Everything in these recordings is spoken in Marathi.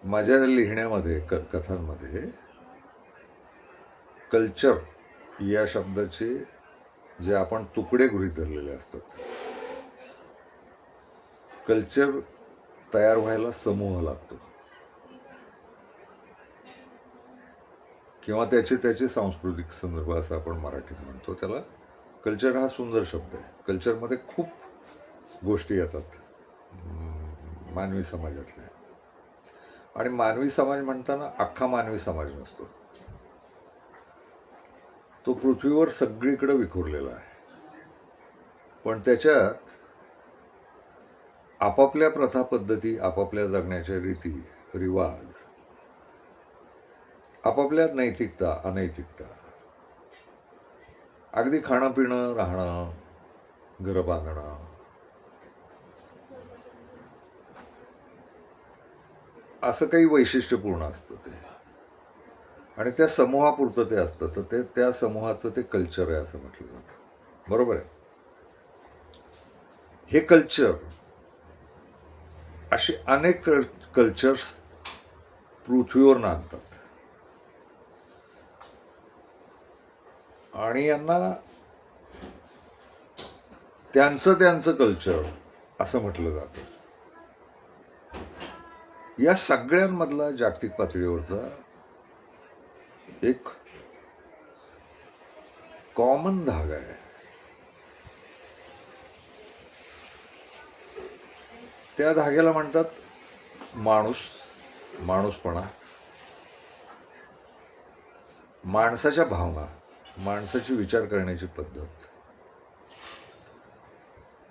माझ्या लिहिण्यामध्ये कथांमध्ये कल्चर या शब्दाचे जे आपण तुकडे गृहीत धरलेले असतात. कल्चर तयार व्हायला समूह लागतो किंवा त्याचे सांस्कृतिक संदर्भ असं आपण मराठीत म्हणतो. त्याला कल्चर हा सुंदर शब्द आहे. कल्चरमध्ये खूप गोष्टी येतात मानवी समाजातल्या. आणि मानवी समाज म्हणताना अख्खा मानवी समाज नसतो, तो पृथ्वीवर सगळीकडे विखुरलेला आहे. पण त्याच्यात आपापल्या प्रथा पद्धती, आपापल्या जगण्याच्या रीती रिवाज, आपापल्या नैतिकता अनैतिकता, अगदी खाणं पिणं राहणं घरं बांधणं, असं काही वैशिष्ट्यपूर्ण असतं ते. आणि त्या समूहापुरतं ते असतं, तर ते त्या समूहाचं ते कल्चर आहे असं म्हटलं जातं. बरोबर आहे. हे कल्चर, असे अनेक कल्चर्स पृथ्वीवर नांदतात आणि यांना त्यांचं कल्चर असं म्हटलं जातं. या सगळ्यांमधला जागतिक पातळीवरचा एक कॉमन धागा आहे. त्या धाग्याला म्हणतात माणूसपणा, माणसाच्या भावना, माणसाची विचार करण्याची पद्धत.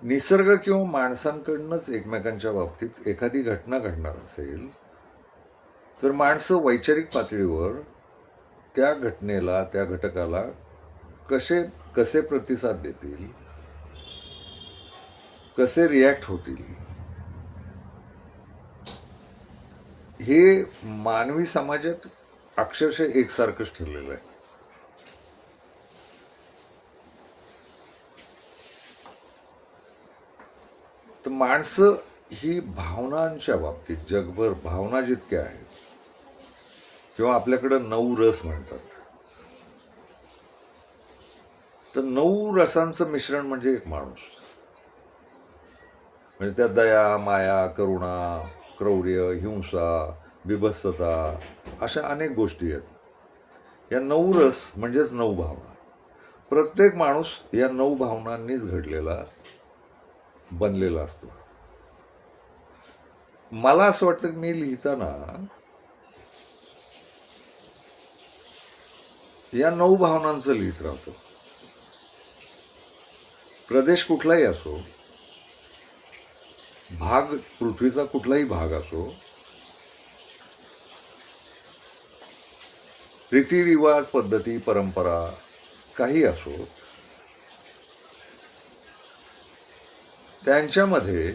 निसर्ग किंवा माणसांकडनंच एकमेकांच्या बाबतीत एखादी घटना घडणार असेल तर माणसं वैचारिक पातळीवर त्या घटनेला, त्या घटकाला कसे प्रतिसाद देतील, कसे रिॲक्ट होतील, हे मानवी समाजात अक्षरशः एकसारखंच ठरलेलं आहे. तर माणसं ही भावनांच्या बाबतीत, जगभर भावना जितक्या आहेत, किंवा आपल्याकडं 9 रस म्हणतात, तर 9 रसांचं मिश्रण म्हणजे एक माणूस. म्हणजे त्यात दया, माया, करुणा, क्रौर्य, हिंसा, बिभत्सता अशा अनेक गोष्टी आहेत. या 9 रस म्हणजेच 9 भावना. प्रत्येक माणूस या 9 भावनांनीच घडलेला, बनलेला असतो. मला असं वाटतं की मी लिहिताना या 9 भावनांचं लिहित राहतो. प्रदेश कुठलाही असो, भाग पृथ्वीचा कुठलाही भाग असो, रीतिरिवाज, पद्धती, परंपरा काही असो, त्यांच्यामध्ये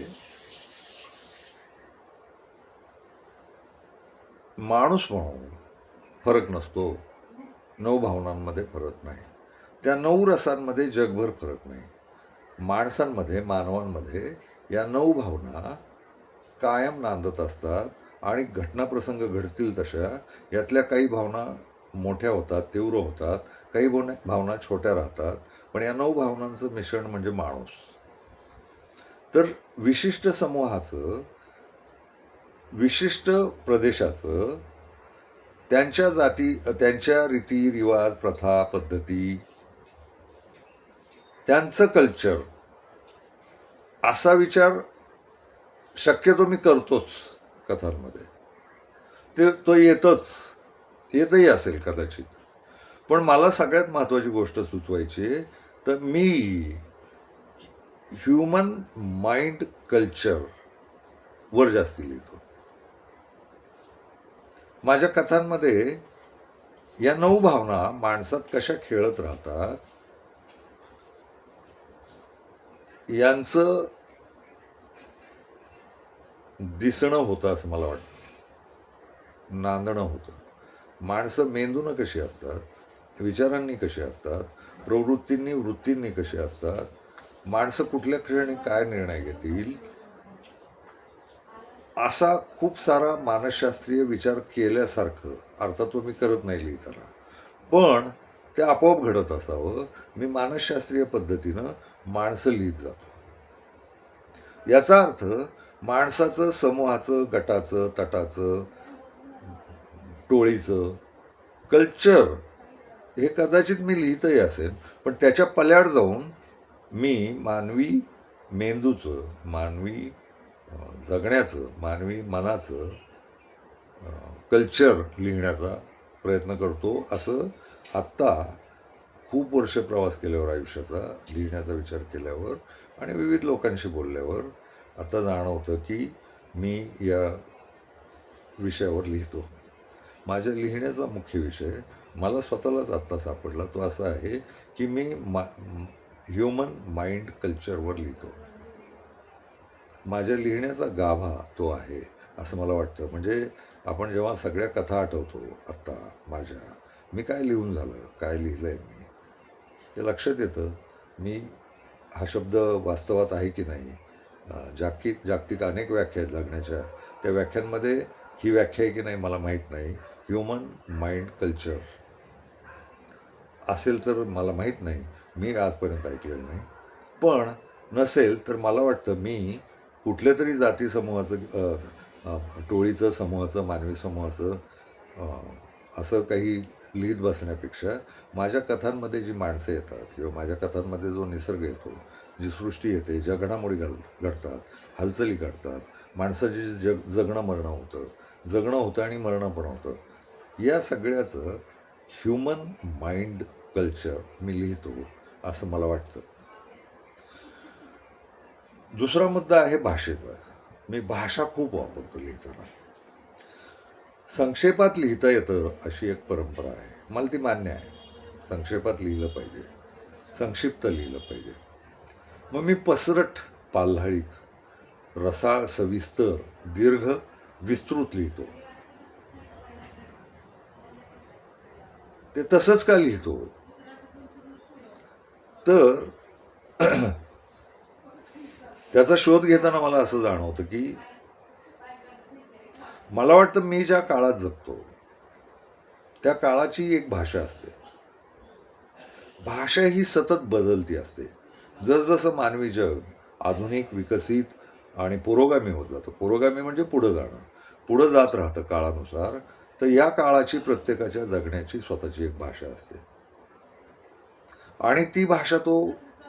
माणूस म्हणून फरक नसतो. 9 भावनांमध्ये फरक नाही. त्या 9 रसांमध्ये जगभर फरक नाही. माणसांमध्ये, मानवांमध्ये या 9 भावना कायम नांदत असतात. आणि घटनाप्रसंग घडतील तशा यातल्या काही भावना मोठ्या होतात, तीव्र होतात, काही भावना छोट्या राहतात. पण या 9 भावनांचं मिश्रण म्हणजे माणूस. तर विशिष्ट समूहाचं, विशिष्ट प्रदेशाचं, त्यांच्या जाती, त्यांच्या रीती रिवाज, प्रथा पद्धती, त्यांचं कल्चर, असा विचार शक्यतो मी करतोच कथांमध्ये. तो येतही असेल कदाचित. पण मला सगळ्यात महत्त्वाची गोष्ट सुचवायची तर मी ह्युमन माइंड कल्चर वर जास्ती लिहितो. माझ्या कथांमध्ये या 9 भावना माणसात कशा खेळत राहतात यांचं दिसणं होतं असं मला वाटतं, नांदणं होतं. माणसं मेंदूनं कशी असतात, विचारांनी कशी असतात, प्रवृत्तींनी वृत्तींनी कशी असतात, माणसं कुठल्या क्षणी काय निर्णय घेतील असा खूप सारा मानसशास्त्रीय विचार केल्यासारखं, अर्थात तो मी करत नाही लिहिताना, पण ते आपोआप घडत असावं, मी मानसशास्त्रीय पद्धतीनं माणसं लिहित जातो. याचा अर्थ माणसाचं, समूहाचं, गटाचं, तटाचं, टोळीचं कल्चर हे कदाचित मी लिहितही असेल, पण त्याच्या पल्याड जाऊन मी मानवी मेंदूचं, मानवी जगण्याचं, मानवी मनाचं कल्चर लिहिण्याचा प्रयत्न करतो. असं आत्ता खूप वर्ष प्रवास केल्यावर, आयुष्याचा लिहिण्याचा विचार केल्यावर आणि विविध लोकांशी बोलल्यावर आता जाणवतं की मी या विषयावर लिहितो. माझ्या लिहिण्याचा मुख्य विषय मला स्वतःलाच आत्ता सापडला, तो असा आहे की मी ह्युमन माइंड कल्चरवर लिहितो. माझ्या लिहिण्याचा गाभा तो आहे असं मला वाटतं. म्हणजे आपण जेव्हा सगळ्या कथा आठवतो आत्ता माझ्या, मी काय लिहून झालं, काय लिहिलं आहे मी, ते लक्षात येतं. मी हा शब्द वास्तवात आहे की नाही, जागतिक अनेक व्याख्या आहेत जगण्याच्या, त्या व्याख्यांमध्ये ही व्याख्या आहे की नाही मला माहीत नाही. ह्युमन माइंड कल्चर असेल तर मला माहीत नाही, मी आजपर्यंत ऐकलेलं नाही. पण नसेल तर मला वाटतं मी कुठल्या तरी जाती समूहाचं, टोळीचं, समूहाचं, मानवी समूहाचं असं काही लिहित बसण्यापेक्षा माझ्या कथांमध्ये जी माणसं येतात किंवा माझ्या कथांमध्ये जो निसर्ग येतो, जी सृष्टी येते, ज्या घडामोडी घडतात, हालचाली घडतात, माणसाची जगणं होतं आणि मरणं पण होतं, या सगळ्याचं ह्युमन माइंड कल्चर मी लिहितो असं मला वाटतं. दुसरा मुद्दा आहे भाषेचा. मी भाषा खूप वापरतो लिहिताना. संक्षेपात लिहिता येतं अशी एक परंपरा आहे, मला ती मान्य आहे. संक्षेपात लिहिलं पाहिजे, संक्षिप्त लिहिलं पाहिजे. मग मी पसरट, पाल्हाळिक, रसाळ, सविस्तर, दीर्घ, विस्तृत लिहितो. ते तसंच का लिहितो तर त्याचा शोध घेताना मला असं जाणवतं की मला वाटतं मी ज्या काळात जगतो त्या काळाची एक भाषा असते. भाषा ही सतत बदलती असते. जसजसं मानवी जग आधुनिक, विकसित आणि पुरोगामी होत जातं, पुरोगामी म्हणजे पुढं जात राहतं काळानुसार, तर या काळाची प्रत्येकाच्या जगण्याची स्वतःची एक भाषा असते आणि ती भाषा तो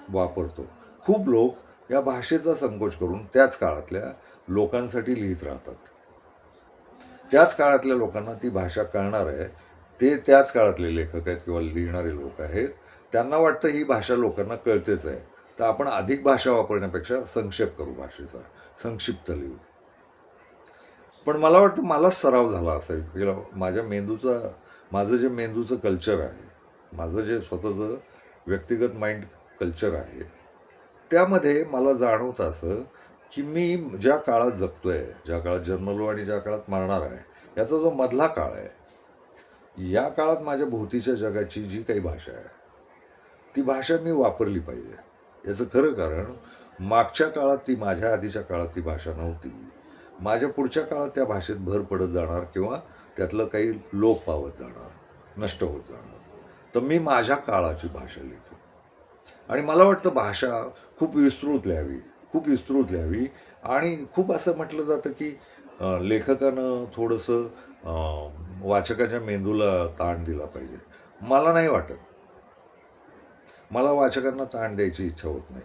वापरतो. खूप लोक या भाषेचा संकोच करून त्याच काळातल्या लोकांसाठी लिहित राहतात. त्याच काळातल्या लोकांना ती भाषा कळणार आहे, ते त्याच काळातले लेखक आहेत किंवा लिहिणारे लोक आहेत, त्यांना वाटतं ही भाषा लोकांना कळतेच आहे, तर आपण अधिक भाषा वापरण्यापेक्षा संक्षेप करू, भाषेचा संक्षिप्त लिहू. पण मला वाटतं मलाच सराव झाला असेल किंवा माझं जे मेंदूचं कल्चर आहे, माझं जे स्वतःचं व्यक्तिगत माइंड कल्चर आहे, त्यामध्ये मला जाणवतं असं की मी ज्या काळात जगतोय, ज्या काळात जन्मलो आणि ज्या काळात मरणार आहे, याचा जो मधला काळ आहे, या काळात माझ्या भोवतीच्या जगाची जी काही भाषा आहे ती भाषा मी वापरली पाहिजे. याचं खरं कारण मागच्या काळात ती, माझ्या आधीच्या काळात ती भाषा नव्हती. माझ्या पुढच्या काळात त्या भाषेत भर पडत जाणार किंवा त्यातलं काही लोप पावत जाणार, नष्ट होत जाणार. तर मी माझ्या काळाची भाषा लिहितो आणि मला वाटतं भाषा खूप विस्तृत लिहावी आणि खूप असं म्हटलं जातं की लेखकानं थोडंसं वाचकाच्या मेंदूला ताण दिला पाहिजे. मला नाही वाटत. मला वाचकांना ताण द्यायची इच्छा होत नाही.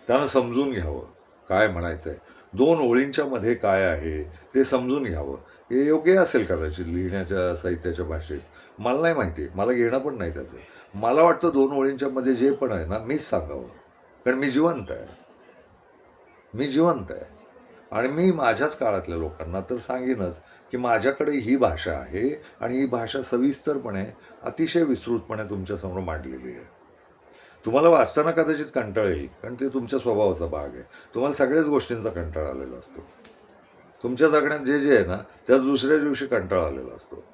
त्यानं समजून घ्यावं काय म्हणायचं आहे, 2 ओळींच्या मध्ये काय आहे ते समजून घ्यावं. हे योग्य असेल कदाचित लिहिण्याच्या साहित्याच्या भाषेत, मला नाही माहिती, मला घेणं पण नाही त्याचं. मला वाटतं 2 ओळींच्या मध्ये जे पण आहे ना, मीच सांगावं, कारण मी जिवंत आहे आणि मी माझ्याच काळातल्या लोकांना तर सांगेनच की माझ्याकडे ही भाषा आहे आणि ही भाषा सविस्तरपणे, अतिशय विस्तृतपणे तुमच्यासमोर मांडलेली आहे. तुम्हाला वाचताना कदाचित कंटाळा येईल, कारण ते तुमच्या स्वभावाचा भाग आहे. तुम्हाला सगळ्याच गोष्टींचा कंटाळा आलेला असतो. तुमच्या जगण्यात जे आहे ना, त्याच दुसऱ्या दिवशी कंटाळा आलेला असतो.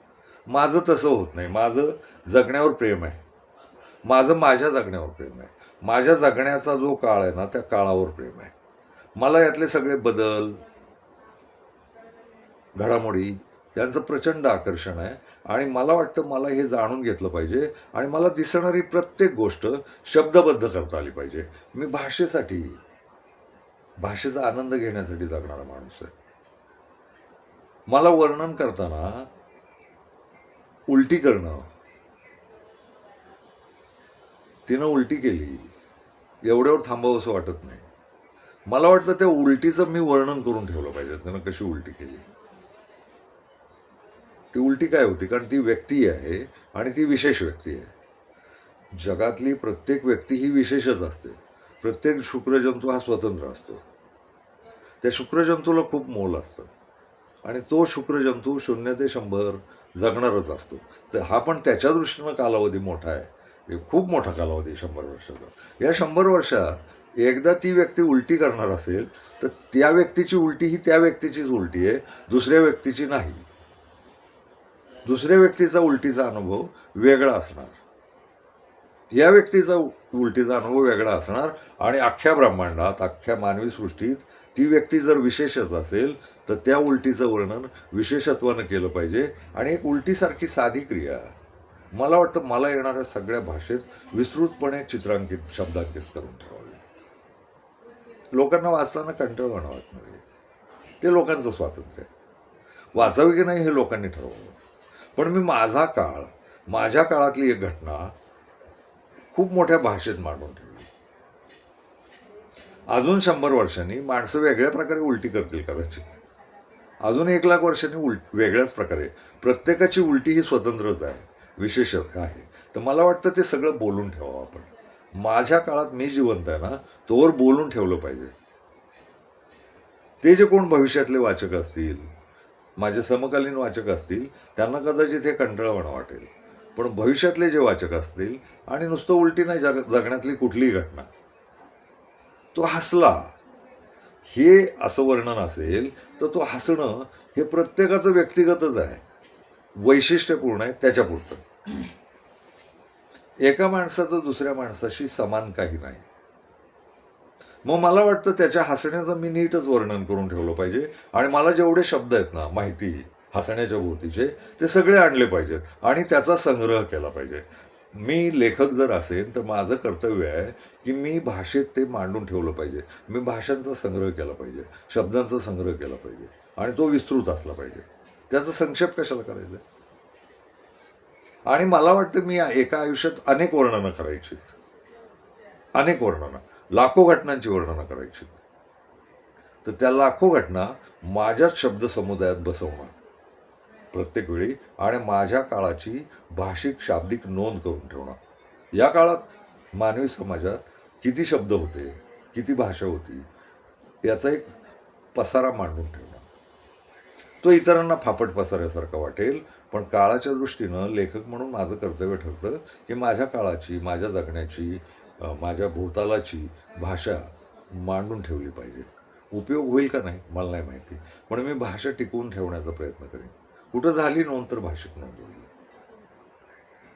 माझं तसं होत नाही. माझं जगण्यावर प्रेम आहे, माझं माझ्या जगण्यावर प्रेम आहे. माझ्या जगण्याचा जो काळ आहे ना, त्या काळावर प्रेम आहे. मला यातले सगळे बदल, घडामोडी यांचं प्रचंड आकर्षण आहे. आणि मला वाटतं मला हे जाणून घेतलं पाहिजे आणि मला दिसणारी प्रत्येक गोष्ट शब्दबद्ध करता आली पाहिजे. मी भाषेचा आनंद घेण्यासाठी जगणारा माणूस आहे. मला वर्णन करताना उलटी करणं, तिनं उलटी केली एवढ्यावर थांबावंसं वाटत नाही. मला वाटतं त्या उलटीचं मी वर्णन करून ठेवलं पाहिजे, त्यानं कशी उलटी केली. ती उलटी काय होती, कारण ती व्यक्ती आहे आणि ती विशेष व्यक्ती आहे. जगातली प्रत्येक व्यक्ती ही विशेषच असते. प्रत्येक शुक्रजंतू हा स्वतंत्र असतो. त्या शुक्रजंतूला खूप मोल असतं आणि तो शुक्रजंतू 0 ते 100 जगणारच असतो. तर हा पण त्याच्या दृष्टीनं कालावधी मोठा आहे. हे खूप मोठा कालावधी 100 वर्षाचा. या 100 वर्षात एकदा ती व्यक्ती उलटी करणार असेल तर त्या व्यक्तीची उलटी ही त्या व्यक्तीचीच उलटी आहे, दुसऱ्या व्यक्तीची नाही. दुसऱ्या व्यक्तीचा उलटीचा अनुभव वेगळा असणार, या व्यक्तीचा उलटीचा अनुभव वेगळा असणार. आणि अख्ख्या ब्रह्मांडात, अख्ख्या मानवी सृष्टीत ती व्यक्ती जर विशेषच असेल तर त्या उलटीचं वर्णन विशेषत्वानं केलं पाहिजे. आणि एक उलटीसारखी साधी क्रिया मला वाटतं मला येणाऱ्या सगळ्या भाषेत विस्तृतपणे चित्रांकित, शब्दांकित करून ठेवावी. लोकांना वाचताना कंटाळवाणं वाटणार आहे, ते लोकांचं स्वातंत्र्य आहे. वाचावी की नाही हे लोकांनी ठरवावं. पण मी माझा काळ, माझ्या काळातली एक घटना खूप मोठ्या भाषेत मांडून ठेवली. अजून 100 वर्षांनी माणसं वेगळ्या प्रकारे उलटी करतील कदाचित. अजून 1,00,000 वर्षांनी वेगळ्याच प्रकारे. प्रत्येकाची उलटी ही स्वतंत्रच आहे, विशेष आहे. तर मला वाटतं ते सगळं बोलून ठेवावं आपण. माझ्या काळात मी जिवंत आहे ना, तोवर बोलून ठेवलं पाहिजे. ते जे कोण भविष्यातले वाचक असतील, माझे समकालीन वाचक असतील, त्यांना कदाचित हे कंटाळवाणं वाटेल. पण भविष्यातले जे वाचक असतील, आणि नुसतं उलटी नाही, जगण्यातली कुठलीही घटना, तो हसला, हे असं वर्णन असेल तर तो हसणं हे प्रत्येकाचं व्यक्तिगतच आहे, वैशिष्ट्यपूर्ण आहे, त्याच्यापुरतं. एका माणसाचं दुसऱ्या माणसाशी समान काही नाही. मग मला वाटतं त्याच्या हसण्याचं मी नीटच वर्णन करून ठेवलं पाहिजे. आणि मला जेवढे शब्द आहेत ना माहिती हसण्याच्या भोवतीचे, ते सगळे आणले पाहिजेत आणि त्याचा संग्रह केला पाहिजे. मी लेखक जर असेल तर माझं कर्तव्य आहे की मी भाषेत ते मांडून ठेवलं पाहिजे. मी भाषांचा संग्रह केला पाहिजे, शब्दांचा संग्रह केला पाहिजे आणि तो विस्तृत असला पाहिजे. त्याचा संक्षेप कशाला करायचा. आणि मला वाटतं मी एका आयुष्यात अनेक वर्णनं करायची, अनेक वर्णनं, लाखो घटनांची वर्णनं करायची. तर त्या लाखो घटना माझ्याच शब्दसमुदायात बसवणार प्रत्येक वेळी आणि माझ्या काळाची भाषिक शाब्दिक नोंद करून ठेवणार. या काळात मानवी समाजात किती शब्द होते, किती भाषा होती, याचा एक पसारा मांडून ठेवणार. तो इतरांना फापट पसाऱ्यासारखा वाटेल, पण काळाच्या दृष्टीनं लेखक म्हणून माझं कर्तव्य ठरतं की माझ्या काळाची, माझ्या जगण्याची, माझ्या भूतालाची भाषा मांडून ठेवली पाहिजे. उपयोग होईल का नाही मला नाही माहिती, पण मी भाषा टिकवून ठेवण्याचा प्रयत्न करेन. कुठं झाली नोंद तर भाषिक नोंद होईल.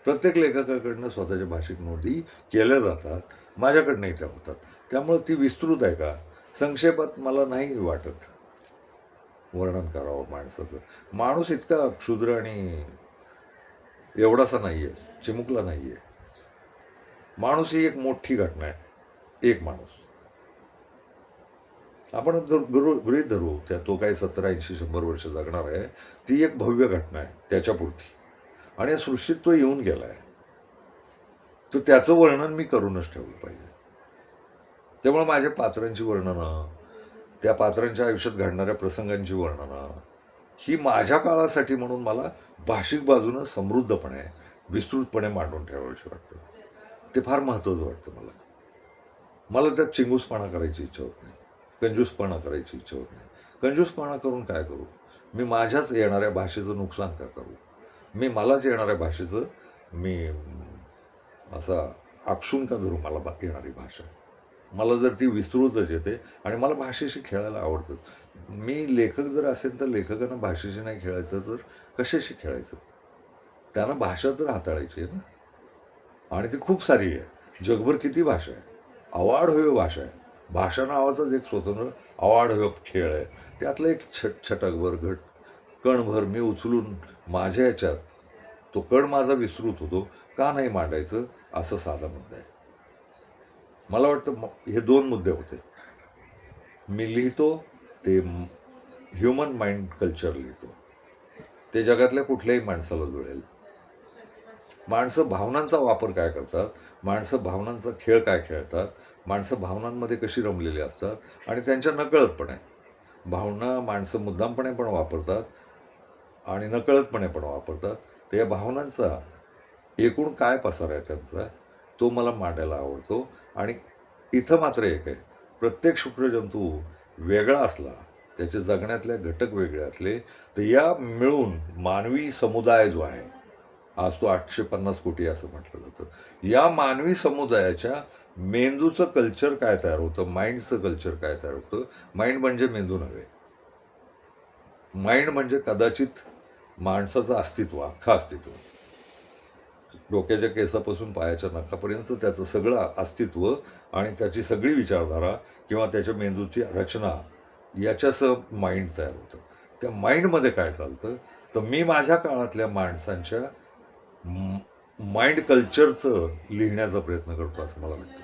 प्रत्येक लेखकाकडनं स्वतःच्या भाषिक नोंदी केल्या जातात, माझ्याकडनंही त्या होतात. त्यामुळं ती विस्तृत आहे का, संक्षेपात मला नाही वाटत वर्णन करावं माणसाचं. माणूस इतका क्षुद्र आणि एवढासा नाही आहे, चिमुकला नाही आहे. माणूस ही एक मोठी घटना आहे. एक माणूस आपण जर गृहीत धरू त्या तो काही 70-80-100 वर्ष जगणार आहे, ती एक भव्य घटना आहे त्याच्यापुरती. आणि या सृष्टीत तो येऊन गेला आहे, तर त्याचं वर्णन मी करूनच ठेवलं पाहिजे. त्यामुळे माझ्या पात्रांची वर्णनं, त्या पात्रांच्या आयुष्यात घडणाऱ्या प्रसंगांची वर्णनं ही माझ्या काळासाठी म्हणून मला भाषिक बाजूनं समृद्धपणे, विस्तृतपणे मांडून ठेवावीशी वाटतं. ते फार महत्त्वाचं वाटतं मला. मला त्यात चिंगूसपणा करायची इच्छा होत नाही, कंजूसपणा करायची इच्छा होत नाही. कंजूसपणा करून काय करू, मी माझ्याच येणाऱ्या भाषेचं नुकसान का करू. मी मलाच येणाऱ्या भाषेचं मी असा आपसून का धरू मला येणारी भाषा. मला जर ती विस्तृतच येते आणि मला भाषेशी खेळायला आवडतं. मी लेखक जर असेल तर लेखकांना भाषेशी नाही खेळायचं तर कशाशी खेळायचं. त्यांना भाषा तर हाताळायची आहे ना, आणि ती खूप सारी आहे. जगभर किती भाषा आहे. अवाढव्य भाषा आहे. भाषा नावाचाच एक स्वतंत्र अवाढव्य खेळ आहे. त्यातलं एक छटकभर कणभर मी उचलून माझ्या ह्याच्यात तो कण माझा विस्तृत होतो का नाही मांडायचं, असं साधा मुद्दा आहे. मला वाटतं हे दोन मुद्दे होते. मी लिहितो ते ह्युमन माइंड कल्चर लिहितो, ते जगातल्या कुठल्याही माणसाला जुळेल. माणसं भावनांचा वापर काय करतात, माणसं भावनांचा खेळ काय खेळतात, माणसं भावनांमध्ये कशी रमलेली असतात आणि त्यांच्या नकळतपणे भावना माणसं मुद्दामपणे पण वापरतात आणि नकळतपणे पण वापरतात. तर या भावनांचा एकूण काय पसार आहे त्यांचा, तो मला मांडायला आवडतो. आणि इथं मात्र एक आहे, प्रत्येक शुक्रजंतू वेगळा असला, त्याचे जगण्यातले घटक वेगळे असले, तर या मिळून मानवी समुदाय जो आहे, आज तो 850 कोटी असं म्हटलं जातं, या मानवी समुदायाच्या मेंदूचं कल्चर काय तयार होतं, माइंडचं कल्चर काय तयार होतं. माइंड म्हणजे मेंदू नव्हे. माइंड म्हणजे कदाचित माणसाचं अस्तित्व, अख्खं अस्तित्व, डोक्याच्या केसापासून पायाच्या नखापर्यंत त्याचं सगळं अस्तित्व आणि त्याची सगळी विचारधारा किंवा त्याच्या मेंदूची रचना याच्यासह माइंड तयार होतं. त्या माइंडमध्ये काय चालतं, तर मी माझ्या काळातल्या माणसांच्या माइंड कल्चरचं लिहिण्याचा प्रयत्न करतो असं मला वाटतं.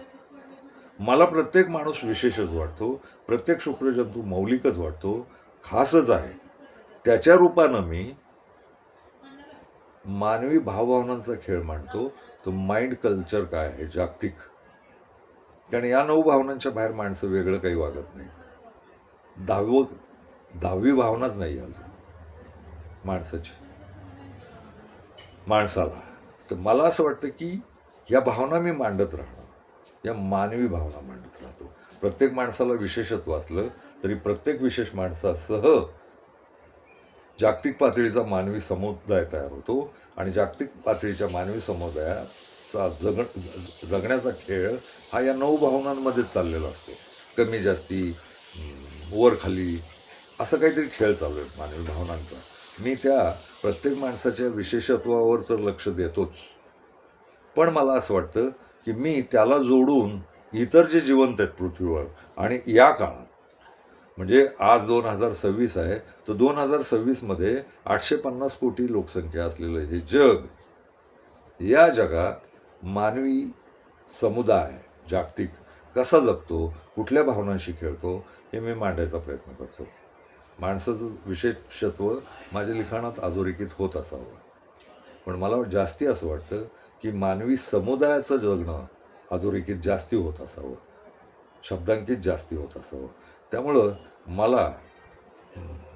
मला प्रत्येक माणूस विशेषच वाटतो, प्रत्येक शुक्रजंतू मौलिकच वाटतो, खासच आहे. त्याच्या रूपानं मी मानवी भावभावनांचा खेळ मांडतो. तो माइंड कल्चर काय आहे जागतिक, कारण या 9 भावनांच्या बाहेर माणसं वेगळं काही वागत नाही. 10वी भावनाच नाही अजून माणसाला. तर मला असं वाटतं की या भावना मी मांडत राहणं, या मानवी भावना मांडत राहतो. प्रत्येक माणसाला विशेषत्व असलं तरी प्रत्येक विशेष माणसासह जागतिक पातळीचा मानवी समुदाय तयार होतो आणि जागतिक पातळीच्या मानवी समुदायाचा जगण्याचा खेळ हा या 9 भावनांमध्येच चाललेला असतो. कमी जास्ती, वर खाली, असं काहीतरी खेळ चालू आहे मानवी भावनांचा. मी त्या प्रत्येक माणसाच्या विशेषत्वावर तर लक्ष देतोच, पण मला असं वाटतं की मी त्याला जोडून इतर जे जिवंत आहेत पृथ्वीवर आणि या काळात, म्हणजे आज 2026 आहे, तर 2026मध्ये 850 कोटी लोकसंख्या असलेलं हे जग, या जगात मानवी समुदाय जागतिक कसा जगतो, कुठल्या भावनांशी खेळतो, हे मी मांडायचा प्रयत्न करतो. माणसाचं विशेषत्व माझ्या लिखाणात अधोरेखित होत असावं, पण मला जास्ती असं वाटतं की मानवी समुदायाचं जगणं अधोरेखित जास्ती होत असावं, शब्दांकित जास्ती होत असावं. त्यामुळं मला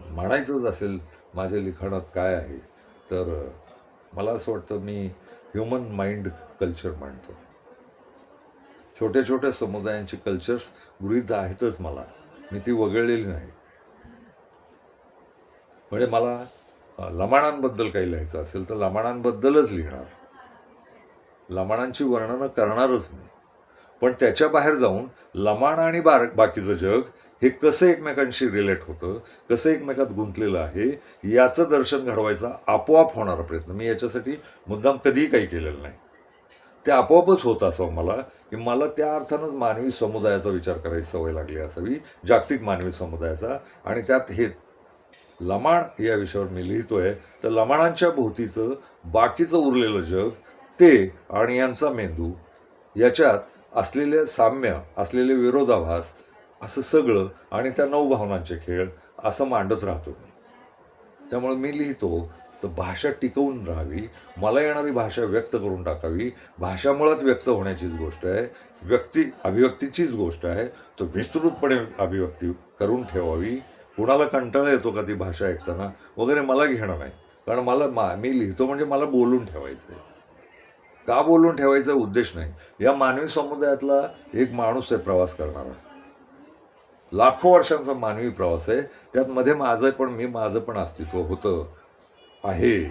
म्हणायचंच असेल माझ्या लिखाणात काय आहे, तर मला असं वाटतं मी ह्युमन माइंड कल्चर मांडतो. छोट्या छोट्या समुदायांची कल्चर्स गृहीत आहेतच मला, मी ती वगळलेली नाही. म्हणजे मला लमाणांबद्दल काही लिहायचं असेल तर लमाणांबद्दलच लिहिणार, लमाणांची वर्णनं करणारच नाही. पण त्याच्या बाहेर जाऊन लमाण आणि बाकीचं जग हे कसं एकमेकांशी रिलेट होतं, कसं एकमेकात गुंतलेलं आहे, याचं दर्शन घडवायचा आपोआप होणारा प्रयत्न. मी याच्यासाठी मुद्दाम कधीही काही केलेलं नाही, ते आपोआपच होत असावं मला, की मला त्या अर्थानंच मानवी समुदायाचा विचार करायची सवय लागली असावी, जागतिक मानवी समुदायाचा. आणि त्यात हे लमाण या विषयावर मी लिहितोय, तर लमाणांच्या भोवतीचं बाकीचं उरलेलं जग, ते आणि यांचा मेंदू, याच्यात असलेले साम्य, असलेले विरोधाभास, असं सगळं, आणि त्या 9 भावनांचे खेळ असं मांडत राहतो मी. त्यामुळे मी लिहितो तर भाषा टिकवून राहावी, मला येणारी भाषा व्यक्त करून टाकावी. भाषा मुळात व्यक्त होण्याचीच गोष्ट आहे, अभिव्यक्तीचीच गोष्ट आहे. तो विस्तृतपणे अभिव्यक्ती करून ठेवावी. कुणाला कंटाळा येतो का ती भाषा ऐकताना वगैरे मला घेणं नाही, कारण मी लिहितो म्हणजे मला बोलून ठेवायचं आहे. का बोलून ठेवायचा उद्देश नाही, या मानवी समुदायातला एक माणूस आहे प्रवास करणारा, लाखो वर्षांचा मानवी प्रवास आहे, त्यात मध्ये माझं पण अस्तित्व होतं आहे.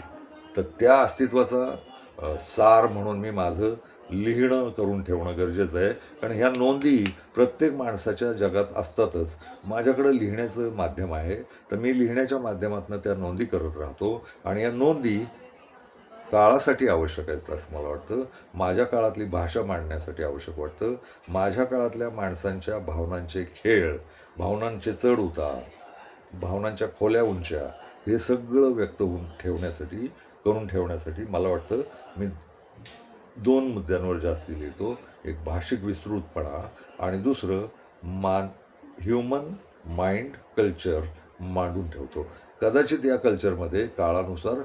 तर त्या अस्तित्वाचा सार म्हणून मी माझं लिहिणं करून ठेवणं गरजेचं आहे, कारण ह्या नोंदी प्रत्येक माणसाच्या जगात असतातच. माझ्याकडं लिहिण्याचं माध्यम आहे, तर मी लिहिण्याच्या माध्यमातून त्या नोंदी करत राहतो. आणि या नोंदी काळासाठी आवश्यक आहेत असं मला वाटतं. माझ्या काळातली भाषा मांडण्यासाठी आवश्यक वाटतं. माझ्या काळातल्या माणसांच्या भावनांचे खेळ, भावनांचे चढ उतार, भावनांच्या खोल्या उंच्या हे सगळं व्यक्त होऊन ठेवण्यासाठी करून ठेवण्यासाठी मला वाटतं मी दोन मुद्द्यांवर जास्ती लिहितो. एक भाषिक विस्तृतपणा आणि दुसरं ह्युमन माइंड कल्चर मांडून ठेवतो. कदाचित या कल्चरमध्ये काळानुसार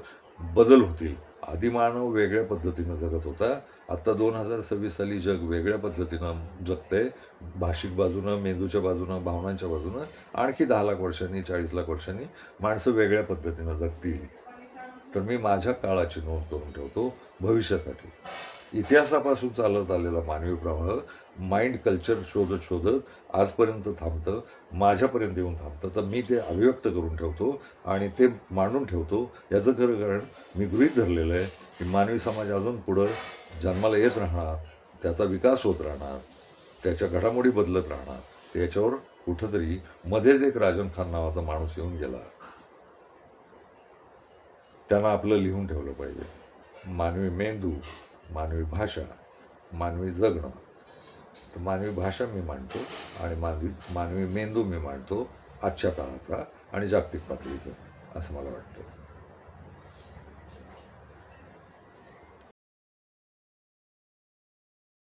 बदल होतील. आधी मानव वेगळ्या पद्धतीनं जगत होता. आत्ता 2026 साली जग वेगळ्या पद्धतीनं जगतंय. भाषिक बाजूनं, मेंदूच्या बाजूनं, भावनांच्या बाजूनं आणखी 10 लाख वर्षांनी, 40 लाख वर्षांनी माणसं वेगळ्या पद्धतीनं जगतील. तर मी माझ्या काळाची नोंद करून ठेवतो भविष्यासाठी. इतिहासापासून चालत आलेला मानवी प्रवाह माइंड कल्चर शोधत शोधत आजपर्यंत थांबतं, माझ्यापर्यंत येऊन थांबतं. तर मी ते अभिव्यक्त करून ठेवतो आणि ते मांडून ठेवतो. याचं खरं कारण मी गृहीत धरलेलं आहे की मानवी समाज अजून पुढं जन्माला येत राहणार, त्याचा विकास होत राहणार, त्याच्या घडामोडी बदलत राहणार. त्याच्यावर कुठंतरी मध्येच एक राजन खान नावाचा माणूस येऊन गेला. त्यानं आपलं लिहून ठेवलं पाहिजे. मानवी मेंदू, मानवी भाषा, मानवी जगणं. तर मानवी भाषा मी मांडतो आणि मानवी मेंदू मी मांडतो आजच्या काळाचा आणि जागतिक पातळीचा असं मला वाटतं.